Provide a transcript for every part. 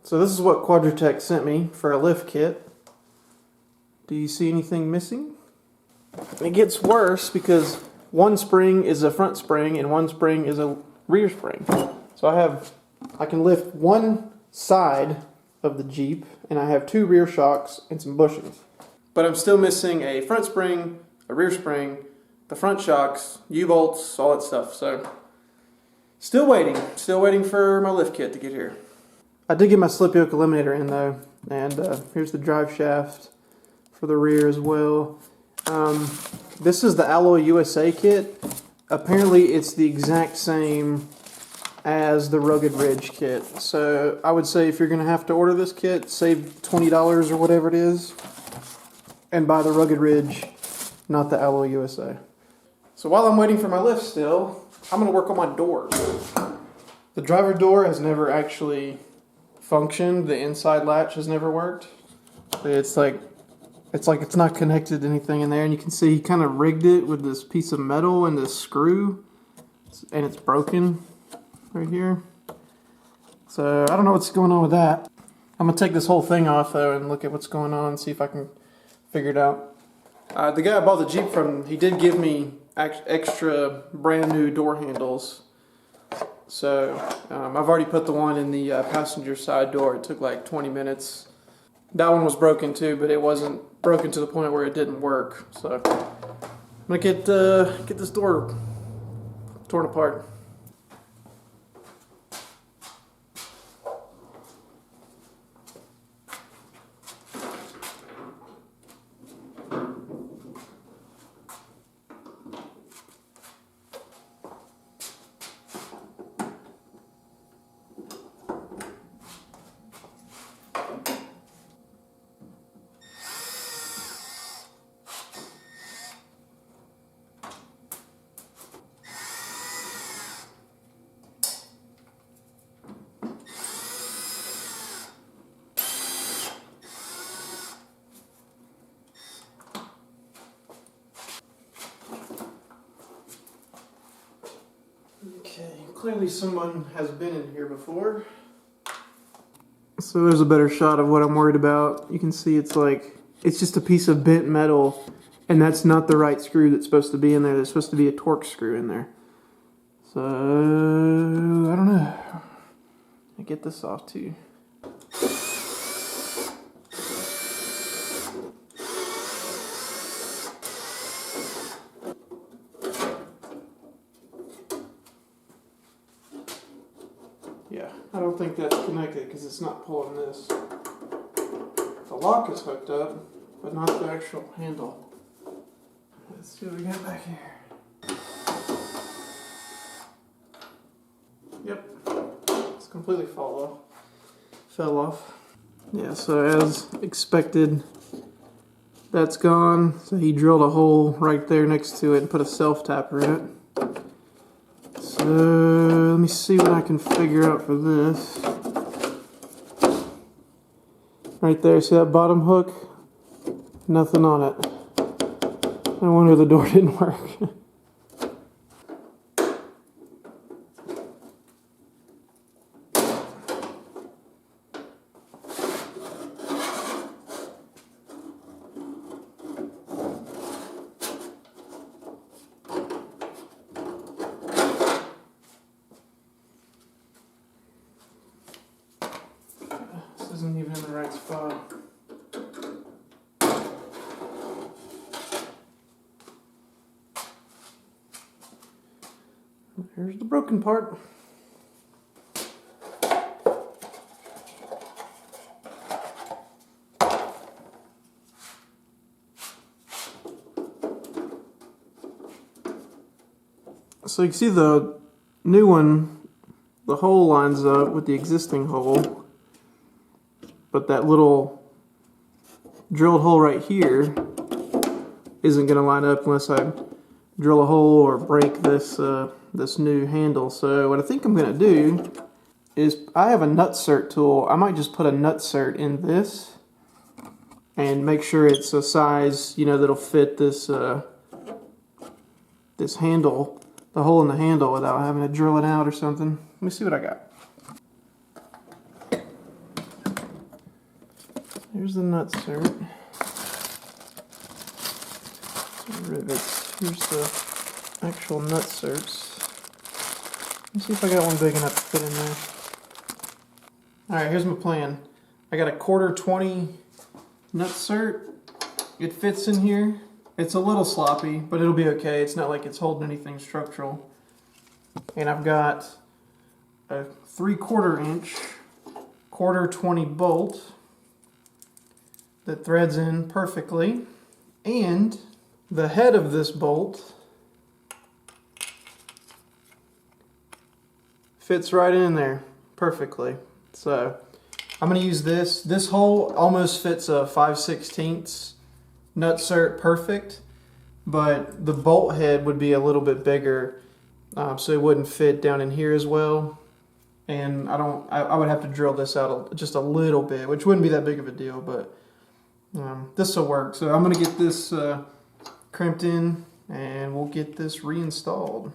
So this is what Quadratech sent me for a lift kit. Do you see anything missing? It gets worse because one spring is a front spring and one spring is a rear spring. So I can lift one side of the Jeep and I have two rear shocks and some bushings. But I'm still missing a front spring, a rear spring, the front shocks, U-bolts, all that stuff. So still waiting for my lift kit to get here. I did get my slip yoke eliminator in though, and here's the drive shaft for the rear as well. This is the Alloy USA kit. Apparently it's the exact same as the Rugged Ridge kit. So I would say if you're going to have to order this kit, save $20 or whatever it is, and buy the Rugged Ridge, not the Alloy USA. So while I'm waiting for my lift still, I'm going to work on my doors. The driver door has never actually functioned. The inside latch has never worked. It's like it's not connected to anything in there, and you can see he kind of rigged it with this piece of metal and this screw, and it's broken right here. So I don't know what's going on with that. I'm gonna take this whole thing off though and look at what's going on and see if I can figure it out. The guy I bought the Jeep from, he did give me extra brand new door handles. So I've already put the one in the passenger side door. It took like 20 minutes. That one was broken too, but it wasn't broken to the point where it didn't work. So I'm gonna get this door torn apart. Okay, clearly someone has been in here before. So there's a better shot of what I'm worried about. You can see it's just a piece of bent metal, and that's not the right screw that's supposed to be in there. There's supposed to be a torque screw in there. So, I don't know. I get this off too. Yeah, I don't think that's connected because it's not pulling this. The lock is hooked up, but not the actual handle. Let's see what we got back here. Yep, it's completely fell off. Yeah, so as expected, that's gone. So he drilled a hole right there next to it and put a self-tapper in it. So let me see what I can figure out for this. Right there, see that bottom hook? Nothing on it. No wonder the door didn't work. Isn't even in the right spot. Here's the broken part. So you can see the new one, the hole lines up with the existing hole. But that little drilled hole right here isn't going to line up unless I drill a hole or break this this new handle. So what I think I'm going to do is I have a nutsert tool. I might just put a nutsert in this and make sure it's a size, you know, that'll fit this this handle, the hole in the handle, without having to drill it out or something. Let me see what I got. Here's the nutsert. Rivets. Here's the actual nutserts. Let's see if I got one big enough to fit in there. Alright, here's my plan. I got a 1/4 nutsert. It fits in here. It's a little sloppy, but it'll be okay. It's not like it's holding anything structural. And I've got a 3/4 inch 1/4 bolt that threads in perfectly. And the head of this bolt fits right in there perfectly. So I'm going to use this. This hole almost fits a 5/16 nutsert perfect, but the bolt head would be a little bit bigger, so it wouldn't fit down in here as well. And I would have to drill this out just a little bit, which wouldn't be that big of a deal, but this will work. So I'm going to get this crimped in and we'll get this reinstalled.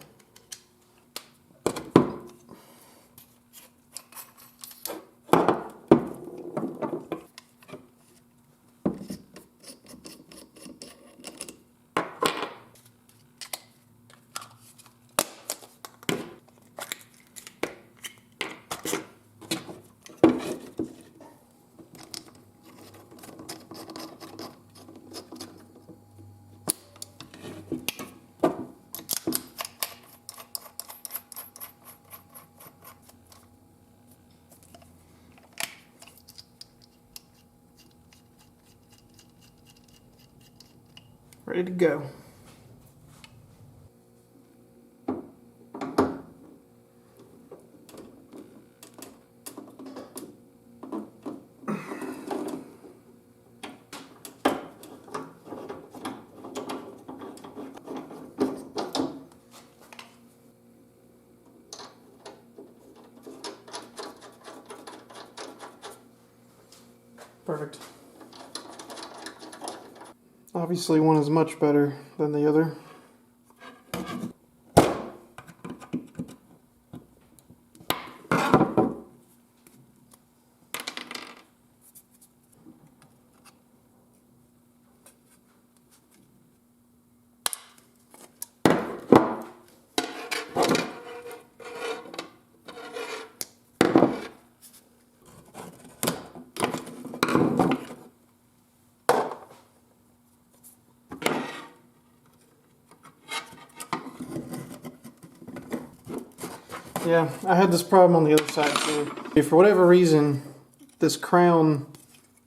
Ready to go. Perfect. Obviously one is much better than the other. Yeah, I had this problem on the other side too. For whatever reason, this crown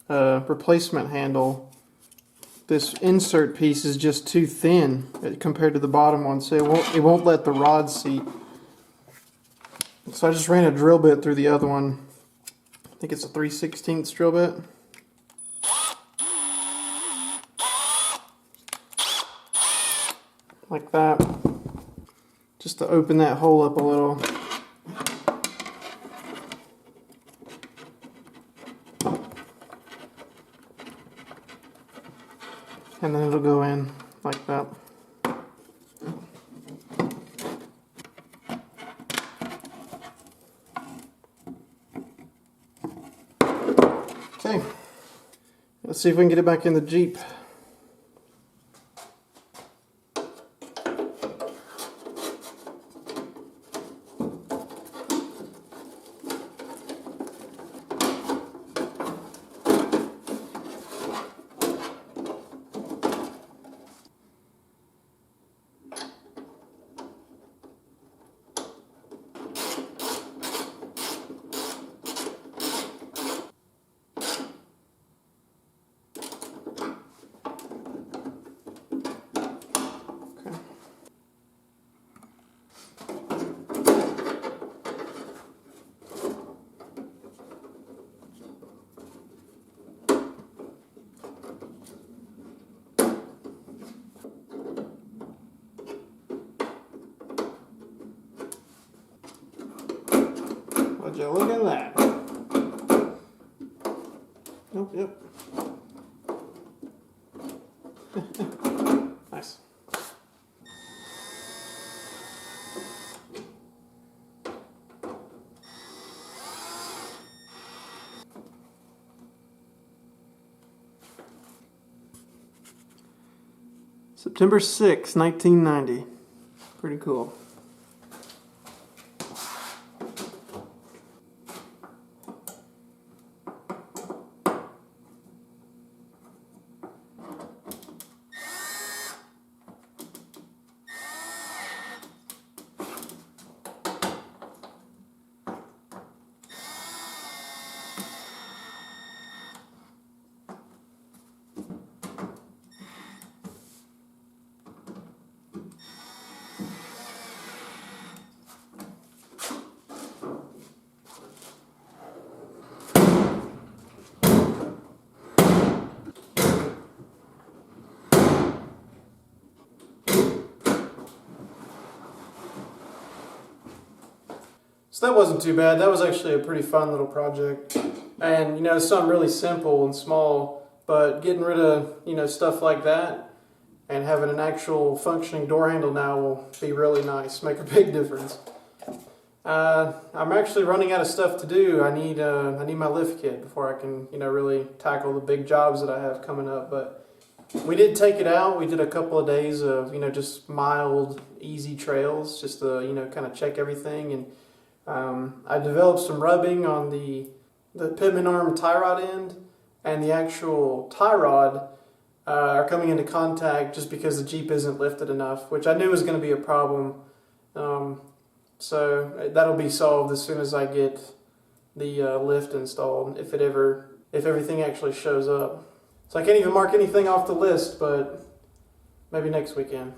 replacement handle, this insert piece is just too thin compared to the bottom one, so it won't let the rod seat. So I just ran a drill bit through the other one. I think it's a 3/16 drill bit. Like that. Just to open that hole up a little. And then it'll go in like that. Okay, let's see if we can get it back in the Jeep. Would you look at that? Nope, yep. Nice. September 6, 1990. Pretty cool. So that wasn't too bad. That was actually a pretty fun little project. And, you know, it's something really simple and small, but getting rid of, you know, stuff like that and having an actual functioning door handle now will be really nice, make a big difference. I'm actually running out of stuff to do. I need my lift kit before I can, you know, really tackle the big jobs that I have coming up. But we did take it out. We did a couple of days of, you know, just mild, easy trails, just to, you know, kind of check everything. And I developed some rubbing on the pitman arm tie rod end, and the actual tie rod are coming into contact just because the Jeep isn't lifted enough, which I knew was going to be a problem. So that'll be solved as soon as I get the lift installed, if everything actually shows up. So I can't even mark anything off the list, but maybe next weekend.